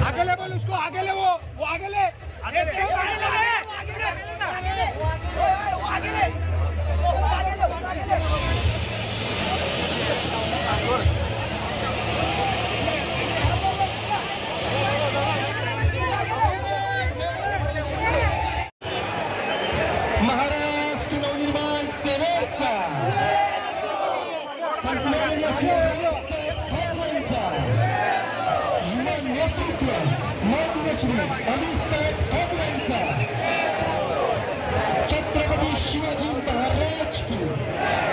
आगे ले बोल उसको, आगे ले, वो आगे ले, आगे ले, महाराष्ट्र नवनिर्माण सेनेचा संपूर्ण ठाकरेंचा युवा नेतृत्व माननीय श्री अमितसाहेब ठाकरेंचा छत्रपती शिवाजी महाराज की